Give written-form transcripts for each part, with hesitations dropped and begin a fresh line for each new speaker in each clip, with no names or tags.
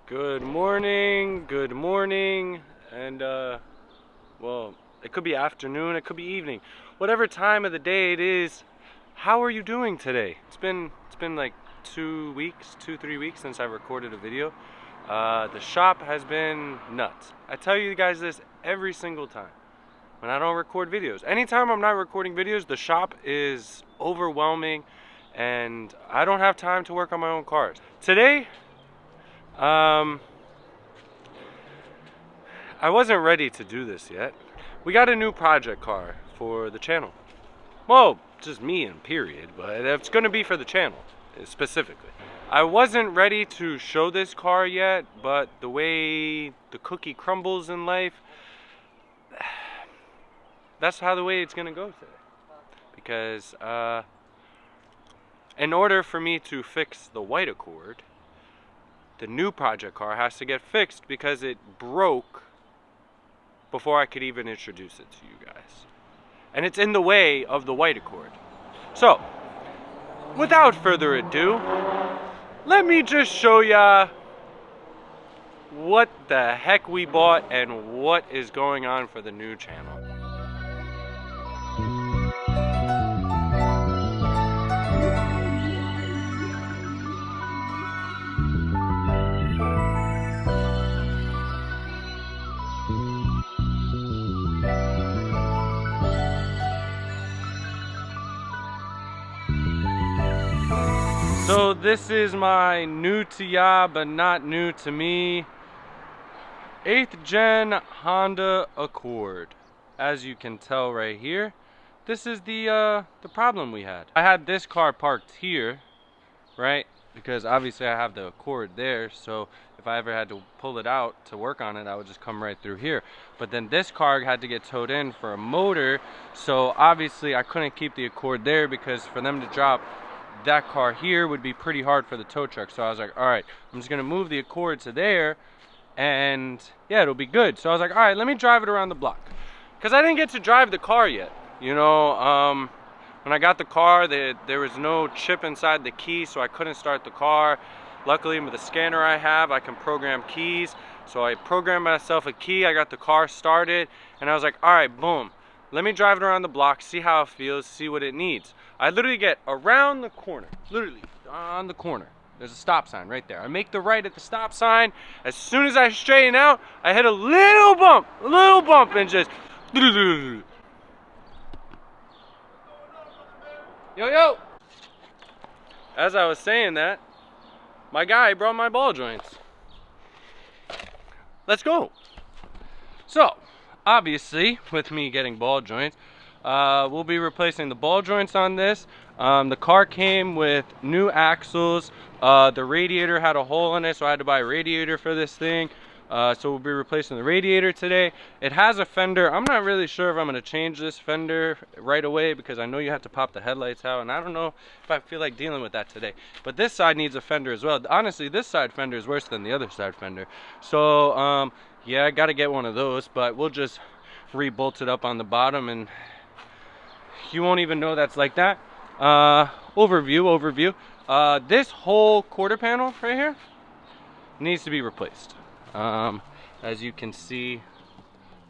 Good morning, and well, it could be afternoon, it could be evening, whatever time of the day it is. How are you doing today? It's been like 2, 3 weeks since I recorded a video. The shop has been nuts. I tell you guys this every single time when I don't record videos. Anytime I'm not recording videos, the shop is overwhelming, and I don't have time to work on my own cars. Today, I wasn't ready to do this yet. We got a new project car for the channel. Well, just me and period, but it's gonna be for the channel specifically. I wasn't ready to show this car yet, but the way the cookie crumbles in life, that's how the way it's gonna go today. Because in order for me to fix the white Accord, the new project car has to get fixed because it broke before I could even introduce it to you guys. And it's in the way of the white Accord. So, without further ado, let me just show ya what the heck we bought and what is going on for the new channel. So this is my new to ya, but not new to me, 8th gen Honda Accord. As you can tell right here, this is the problem we had. I had this car parked here, right? Because obviously I have the Accord there, so if I ever had to pull it out to work on it, I would just come right through here. But then this car had to get towed in for a motor, so obviously I couldn't keep the Accord there because for them to drop that car here would be pretty hard for the tow truck. So I was like, all right, I'm just gonna move the Accord to there, and yeah, it'll be good. So I was like, all right, let me drive it around the block, because I didn't get to drive the car yet. You know, when I got the car, there was no chip inside the key, so I couldn't start the car. Luckily, with the scanner I have, I can program keys. So I programmed myself a key, I got the car started, and I was like, all right, boom, let me drive it around the block, see how it feels, see what it needs. I literally get around the corner, literally on the corner. There's a stop sign right there. I make the right at the stop sign. As soon as I straighten out, I hit a little bump, and just yo. As I was saying that, my guy brought my ball joints. Let's go. So, obviously, with me getting ball joints, we'll be replacing the ball joints on this. The car came with new axles. The radiator had a hole in it, so I had to buy a radiator for this thing. So we'll be replacing the radiator today. It has a fender. I'm not really sure if I'm going to change this fender right away, because I know you have to pop the headlights out, and I don't know if I feel like dealing with that today. But this side needs a fender as well. Honestly, this side fender is worse than the other side fender. So, yeah, I got to get one of those, but we'll just re-bolt it up on the bottom, and you won't even know that's like that. Overview. This whole quarter panel right here needs to be replaced. As you can see,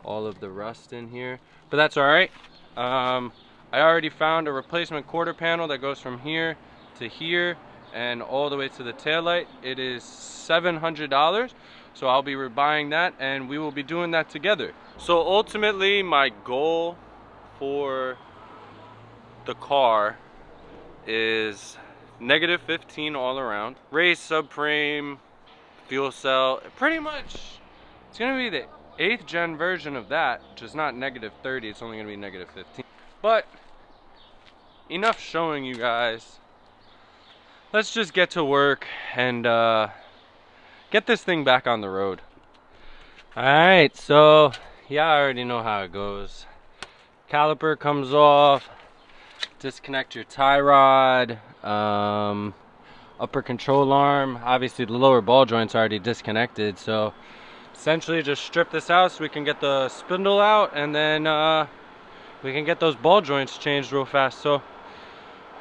all of the rust in here, but that's all right. I already found a replacement quarter panel that goes from here to here and all the way to the taillight. It is $700, so I'll be rebuying that, and we will be doing that together. So ultimately, my goal for the car is -15 all around. Race, subframe, fuel cell, pretty much it's gonna be the 8th gen version of that, which is not -30, it's only gonna be -15. But enough showing you guys. Let's just get to work and get this thing back on the road. Alright, so yeah, I already know how it goes. Caliper comes off, disconnect your tie rod, upper control arm. Obviously the lower ball joint's already disconnected, so essentially just strip this out so we can get the spindle out, and then we can get those ball joints changed real fast. So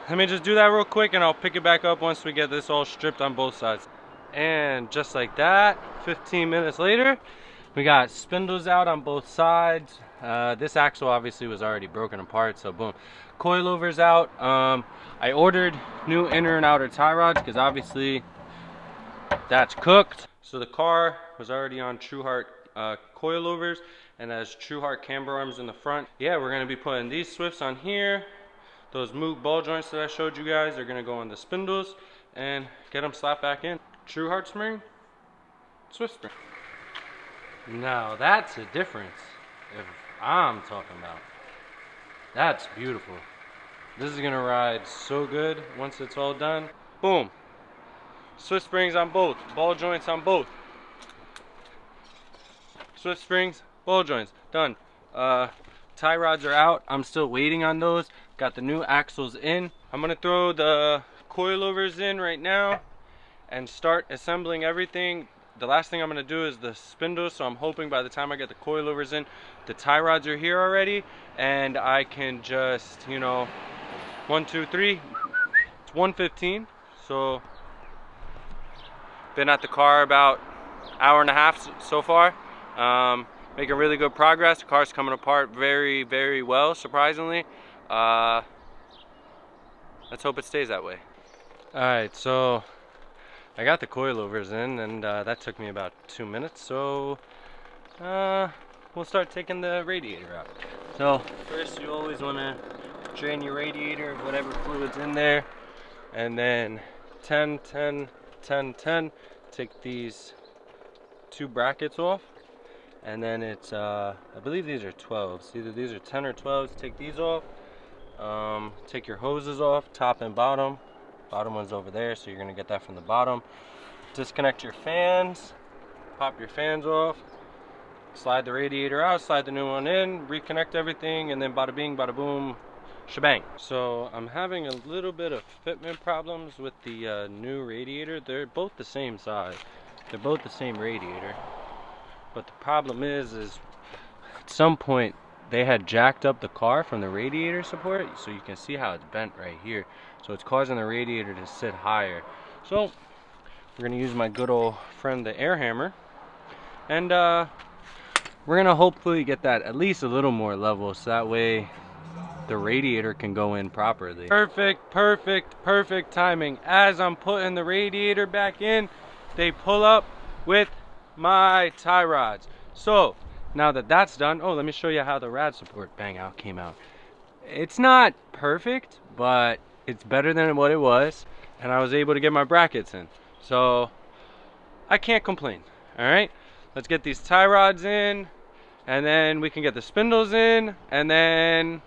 let me just do that real quick, and I'll pick it back up once we get this all stripped on both sides. And just like that, 15 minutes later, we got spindles out on both sides. This axle obviously was already broken apart, so boom. Coilovers out. I ordered new inner and outer tie rods because obviously that's cooked. So the car was already on True Heart coilovers and has True Heart camber arms in the front. Yeah, we're gonna be putting these Swifts on here. Those Moog ball joints that I showed you guys are gonna go on the spindles and get them slapped back in. True Heart spring, Swift spring. Now that's a difference if I'm talking about. That's beautiful. This is gonna ride so good once it's all done. Boom. Swift springs on both, ball joints on both. Swift springs, ball joints, done. Tie rods are out. I'm still waiting on those. Got the new axles in. I'm gonna throw the coilovers in right now and start assembling everything. The last thing I'm gonna do is the spindle, so I'm hoping by the time I get the coilovers in, the tie rods are here already, and I can just, you know, 1, 2, 3. It's 1:15, so been at the car about an hour and a half so far. Making really good progress. The car's coming apart very, very well, surprisingly. Let's hope it stays that way. Alright, so I got the coilovers in, and that took me about 2 minutes, so we'll start taking the radiator out. So first you always want to drain your radiator of whatever fluid's in there, and then 10, 10, 10, 10, take these 2 brackets off, and then it's I believe these are 12s, either these are 10 or 12s. Take these off, take your hoses off, top and bottom. Bottom one's over there, so you're gonna get that from the bottom. Disconnect your fans, pop your fans off, slide the radiator out, slide the new one in, reconnect everything, and then bada bing, bada boom, shebang. So I'm having a little bit of fitment problems with the new radiator. They're both the same size, they're both the same radiator, but the problem is at some point they had jacked up the car from the radiator support, so you can see how it's bent right here, so it's causing the radiator to sit higher. So we're gonna use my good old friend the air hammer, and we're gonna hopefully get that at least a little more level, so that way the radiator can go in properly. Perfect, perfect, perfect timing. As I'm putting the radiator back in, they pull up with my tie rods. So now that that's done, oh, let me show you how the rad support bang out came out. It's not perfect, but it's better than what it was, and I was able to get my brackets in, so I can't complain. All right, let's get these tie rods in, and then we can get the spindles in, and then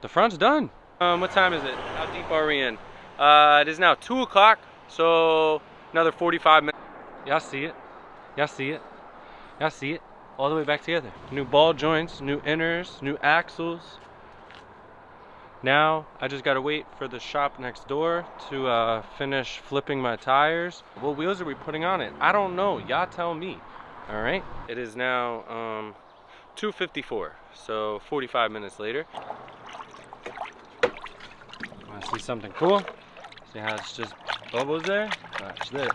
the front's done. What time is it? How deep are we in? It is now 2 o'clock, so another 45 minutes. Y'all see it? Y'all see it? Y'all see it? All the way back together. New ball joints, new inners, new axles. Now I just gotta wait for the shop next door to finish flipping my tires. What wheels are we putting on it? I don't know. Y'all tell me. All right. It is now 2:54, so 45 minutes later. Wanna see something cool? See how it's just bubbles there? Watch this.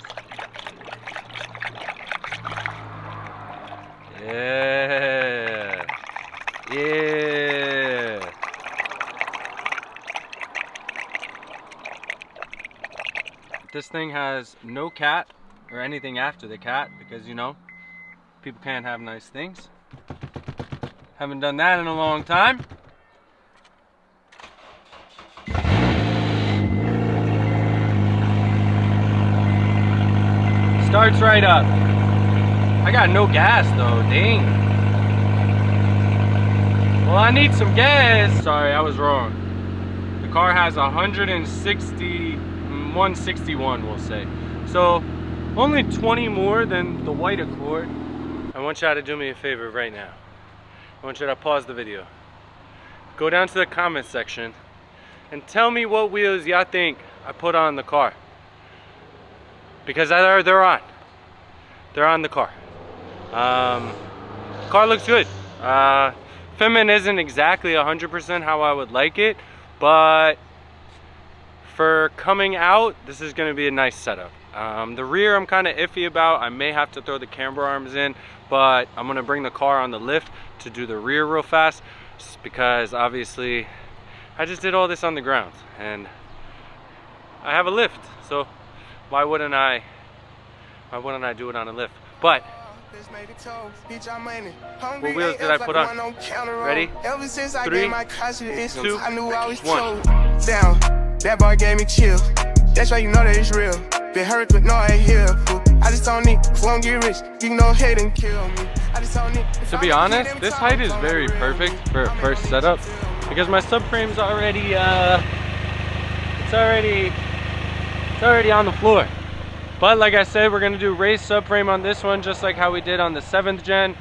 Yeah. Yeah. This thing has no cat or anything after the cat, because, you know, people can't have nice things. Haven't done that in a long time. Starts right up. I got no gas though, dang. Well, I need some gas. Sorry, I was wrong. The car has 161, we'll say. So, only 20 more than the white Accord. I want y'all to do me a favor right now. I want you to pause the video. Go down to the comment section and tell me what wheels y'all think I put on the car. Because they're on. They're on the car. Car looks good. Fitment isn't exactly 100% how I would like it, but for coming out, this is going to be a nice setup. The rear I'm kind of iffy about. I may have to throw the camber arms in, but I'm gonna bring the car on the lift to do the rear real fast, just because obviously I just did all this on the ground and I have a lift, so why wouldn't I do it on a lift? But what wheels did I put on? Ready? 3, 2, 1.
Down, that boy gave me chill. That's why you know that it's real. Been hurt but no I hear. I just don't need, won't get rich. You can no hate and kill me. I just don't need.
To be honest, this height is very perfect for a first setup because my subframe's already it's already on the floor. But like I said, we're gonna do raised subframe on this one, just like how we did on the 7th gen.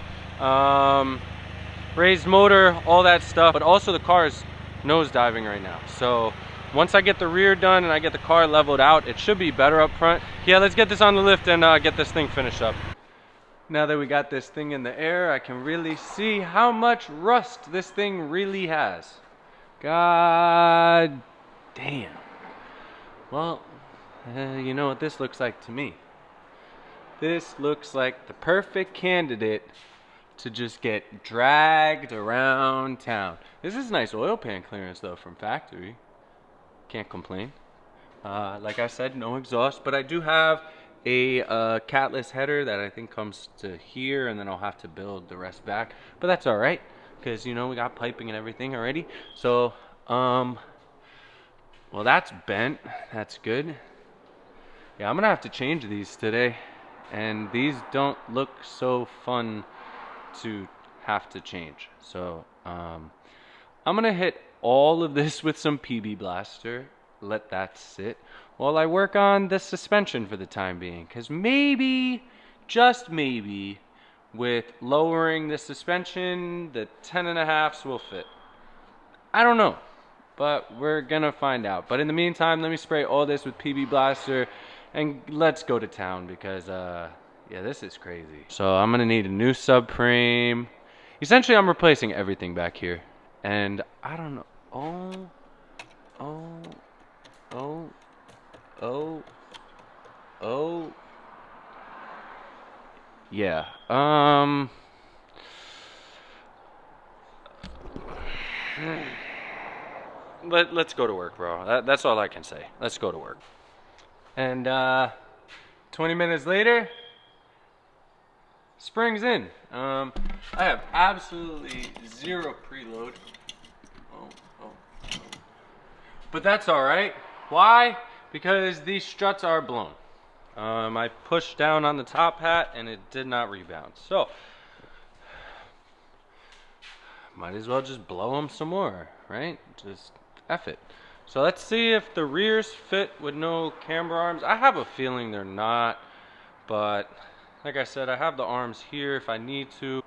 Raised motor, all that stuff. But also the car is nose diving right now. So once I get the rear done and I get the car leveled out, it should be better up front. Yeah, let's get this on the lift and get this thing finished up. Now that we got this thing in the air, I can really see how much rust this thing really has. God damn. Well, you know what this looks like to me. This looks like the perfect candidate to just get dragged around town. This is nice oil pan clearance though from factory. Can't complain. Like I said, no exhaust, but I do have a catless header that I think comes to here, and then I'll have to build the rest back. But that's all right, because you know we got piping and everything already. So, well, that's bent. That's good. Yeah, I'm gonna have to change these today, and these don't look so fun to have to change. So I'm gonna hit all of this with some PB Blaster, let that sit while I work on the suspension for the time being, because maybe, just maybe, with lowering the suspension, the 10.5s will fit. I don't know, but we're gonna find out. But in the meantime, let me spray all this with PB Blaster and let's go to town, because yeah, this is crazy. So I'm gonna need a new subframe. Essentially, I'm replacing everything back here, and I don't know. Oh. Yeah. Let's go to work, bro. That's all I can say. Let's go to work. And 20 minutes later, spring's in. I have absolutely zero preload. But that's all right. Why? Because these struts are blown. I pushed down on the top hat and it did not rebound. So, might as well just blow them some more, right? Just F it. So let's see if the rears fit with no camber arms. I have a feeling they're not, but like I said, I have the arms here if I need to.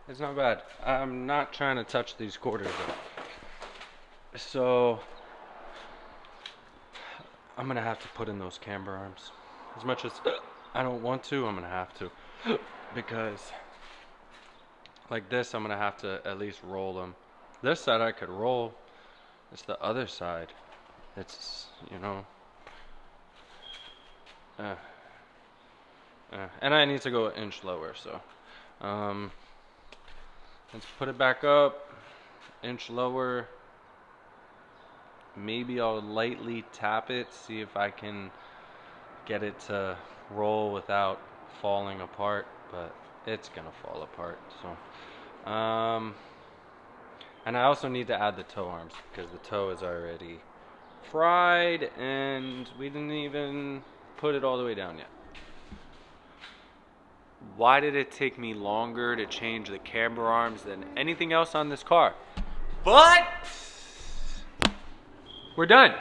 It's not bad. I'm not trying to touch these quarters though. So I'm gonna have to put in those camber arms. As much as I don't want to, I'm gonna have to, because like this, I'm gonna have to at least roll them. This side I could roll. It's the other side. It's, you know. And I need to go an inch lower, so. Let's put it back up. Inch lower. Maybe I'll lightly tap it, see if I can get it to roll without falling apart, but it's gonna fall apart. So and I also need to add the toe arms, because the toe is already fried and we didn't even put it all the way down yet. Why did it take me longer to change the camber arms than anything else on this car? But we're done.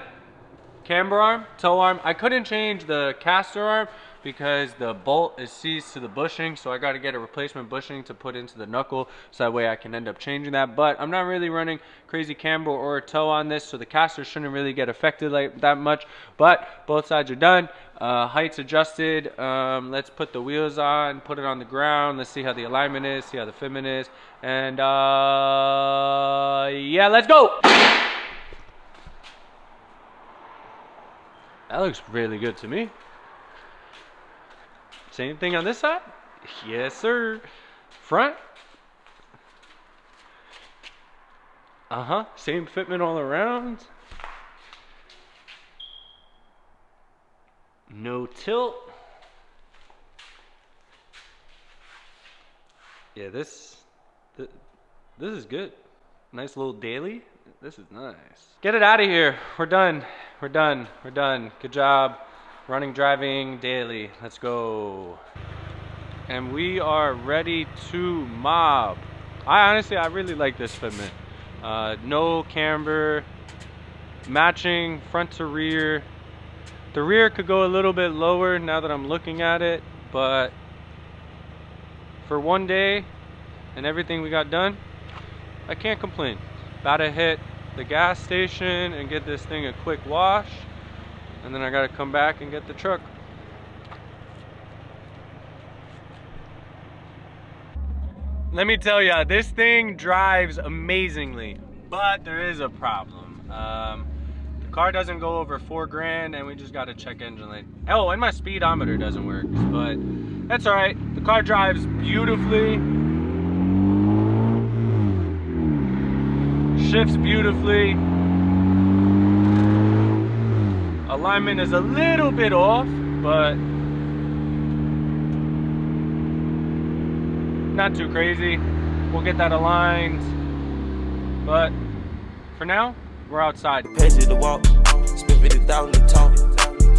Camber arm, toe arm. I couldn't change the caster arm because the bolt is seized to the bushing, so I got to get a replacement bushing to put into the knuckle, so that way I can end up changing that. But I'm not really running crazy camber or toe on this, so the caster shouldn't really get affected like that much. But both sides are done. Heights adjusted. Let's put the wheels on, put it on the ground. Let's see how the alignment is, see how the fitment is, and yeah, let's go. That looks really good to me. Same thing on this side? Yes, sir. Front? Uh-huh. Same fitment all around. No tilt. Yeah, this is good. Nice little daily. This is nice. Get it out of here. We're done. We're done. We're done. Good job. Running, driving, daily. Let's go. And we are ready to mob. I really like this fitment. No camber, matching front to rear. The rear could go a little bit lower now that I'm looking at it, but for one day and everything we got done, I can't complain. About to hit the gas station and get this thing a quick wash, and then I gotta come back and get the truck. Let me tell ya, this thing drives amazingly, but there is a problem. The car doesn't go over 4 grand, and we just got to check engine light. Oh, and my speedometer doesn't work, but that's all right. The car drives beautifully, shifts beautifully. Alignment is a little bit off, but not too crazy. We'll get that aligned, but for now, we're outside.
Pace it to walk, spend 50,000 to talk.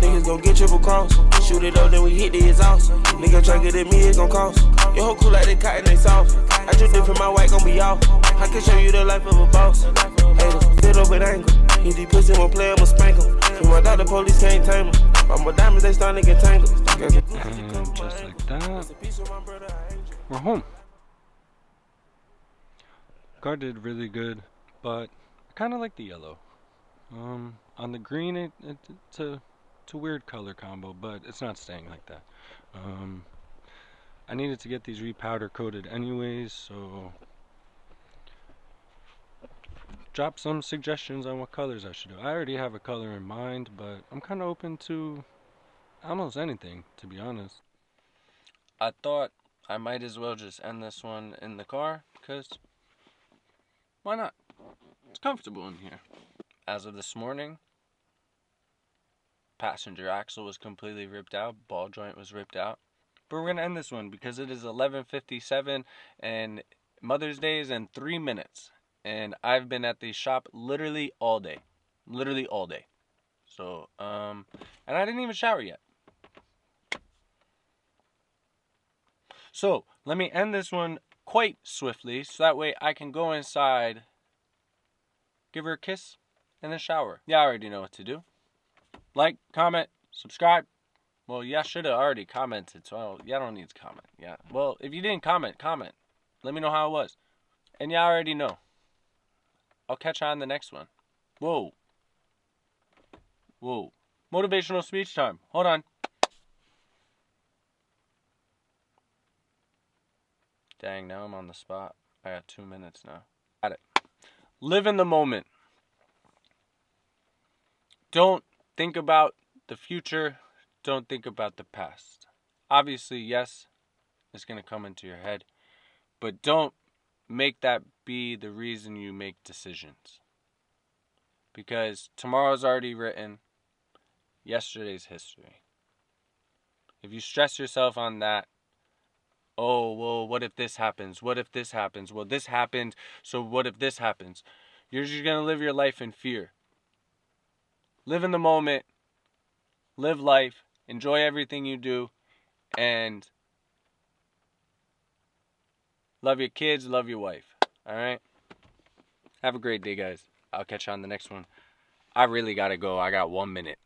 Niggas gon' get triple cross. Shoot it up, then we hit the exhaust. Nigga try get at me, it gon' cost. Your whole crew like they cotton, they soft. I just different, my white gon' be off. I can show you the life of a boss. Haters, fit up with anger. He deep pussy won't play, I'ma spank him. From my dog, the police can't tame him. All my diamonds, they starting to get tangled.
And just like that, we're home. Car did really good, but I kind of like the yellow. On the green, it's a weird color combo, but it's not staying like that. I needed to get these repowder coated anyways, so drop some suggestions on what colors I should do. I already have a color in mind, but I'm kind of open to almost anything, to be honest. I thought I might as well just end this one in the car, because why not? It's comfortable in here. As of this morning, passenger axle was completely ripped out, ball joint was ripped out. But we're gonna end this one because it is 11:57 and Mother's Day is in 3 minutes. And I've been at the shop literally all day. Literally all day. So, and I didn't even shower yet. So, let me end this one quite swiftly so that way I can go inside, give her a kiss, and then shower. Yeah, I already know what to do. Like, comment, subscribe. Well, yeah, I should have already commented, so yeah, I don't need to comment. Yeah, well, if you didn't comment, comment. Let me know how it was. And yeah, I already know. I'll catch you on the next one. Whoa. Whoa. Motivational speech time. Hold on. Dang, now I'm on the spot. I got 2 minutes now. Got it. Live in the moment. Don't think about the future. Don't think about the past. Obviously, yes, it's going to come into your head. But don't make that be the reason you make decisions. Because tomorrow's already written. Yesterday's history. If you stress yourself on that, oh, well, what if this happens? What if this happens? Well, this happened, so what if this happens? You're just going to live your life in fear. Live in the moment. Live life. Enjoy everything you do. And love your kids. Love your wife. All right? Have a great day, guys. I'll catch you on the next one. I really got to go. I got 1 minute.